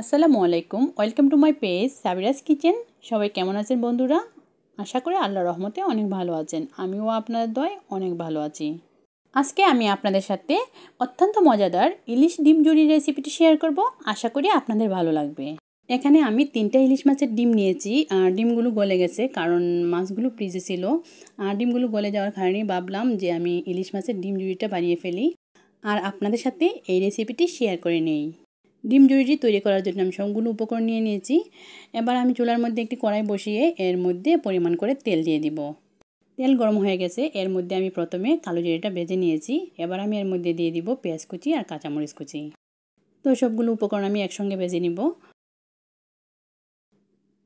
আসসালামু আলাইকুম, welcome to my page Sabira's kitchen. সবাই কেমন আছেন বন্ধুরা? আশা করি আল্লাহর রহমতে অনেক ভালো আছেন। আমিও আপনাদের দয়ায় অনেক ভালো আছি। আজকে আমি আপনাদের সাথে অত্যন্ত মজাদার ইলিশ ডিম জুড়ি রেসিপিটি শেয়ার করব। আশা করি আপনাদের ভালো লাগবে। এখানে আমি 3টা ইলিশ মাছের ডিম নিয়েছি। ডিমগুলো গলে গেছে কারণ মাছগুলো ফ্রিজে ছিল। ডিমগুলো গলে যাওয়ার কারণে ভাবলাম যে আমি ইলিশ মাছের ডিম জুড়িটা বানিয়ে ফেলি আর আপনাদের সাথে এই রেসিপিটি শেয়ার করে নেই। ডিম জুড়িটি তৈরি করার জন্য আমি সবগুলো উপকরণ নিয়ে নিয়েছি। এবার আমি চুলার মধ্যে একটি কড়াই বসিয়ে এর মধ্যে পরিমাণ করে তেল দিয়ে দিব। তেল গরম হয়ে গেছে, এর মধ্যে আমি প্রথমে কালো জিরাটা ভেজে নিয়েছি। এবার আমি এর মধ্যে দিয়ে দিব পেঁয়াজ কুচি আর কাঁচামরিচ কুচি। তো সবগুলো উপকরণ আমি একসঙ্গে ভেজে নিব।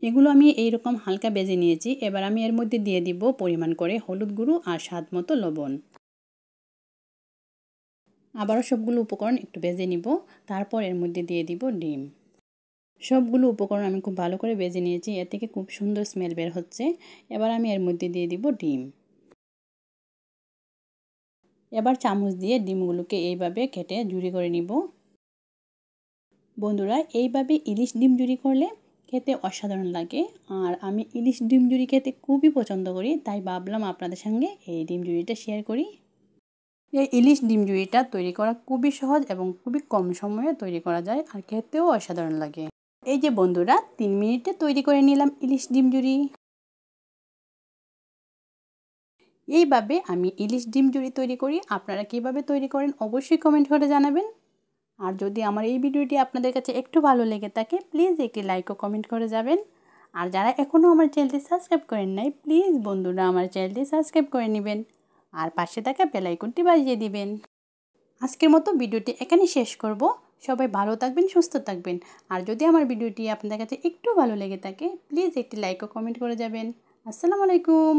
এগুলো আমি এইরকম হালকা ভেজে নিয়েছি। এবার আমি এর মধ্যে দিয়ে দিব পরিমাণ করে হলুদ গুঁড়ো আর স্বাদ মতো লবণ। আবারও সবগুলো উপকরণ একটু ভেজে নিব। তারপর এর মধ্যে দিয়ে দিব ডিম। সবগুলো উপকরণ আমি খুব ভালো করে ভেজে নিয়েছি, এর থেকে খুব সুন্দর স্মেল বের হচ্ছে। এবার আমি এর মধ্যে দিয়ে দিব ডিম। এবার চামচ দিয়ে ডিমগুলোকে এইভাবে কেটে ঝুরি করে নিব। বন্ধুরা, এইভাবে ইলিশ ডিম ঝুরি করলে খেতে অসাধারণ লাগে। আর আমি ইলিশ ডিম ঝুরি খেতে খুবই পছন্দ করি, তাই ভাবলাম আপনাদের সঙ্গে এই ডিম ঝুরিটা শেয়ার করি। এই ইলিশ ডিম ঝুরিটা তৈরি করা খুবই সহজ এবং খুবই কম সময়ে তৈরি করা যায় আর খেতেও অসাধারণ লাগে। এই যে বন্ধুরা, 3 মিনিটে তৈরি করে নিলাম ইলিশ ডিম ঝুরি। এইভাবে আমি ইলিশ ডিম ঝুরি তৈরি করি। আপনারা কীভাবে তৈরি করেন অবশ্যই কমেন্ট করে জানাবেন। আর যদি আমার এই ভিডিওটি আপনাদের কাছে একটু ভালো লেগে থাকে, প্লিজ একটি লাইক ও কমেন্ট করে যাবেন। আর যারা এখনও আমার চ্যানেলটি সাবস্ক্রাইব করেন নাই, প্লিজ বন্ধুরা আমার চ্যানেলটি সাবস্ক্রাইব করে নেবেন আর পাশে থাকা বেল আইকনটি বাজিয়ে দিবেন। আজকের মতো ভিডিওটি এখানে শেষ করব। সবাই ভালো থাকবেন, সুস্থ থাকবেন। আর যদি আমার ভিডিওটি আপনাদের কাছে একটু ভালো লেগে থাকে, প্লিজ একটি লাইক ও কমেন্ট করে যাবেন। আসসালামু আলাইকুম।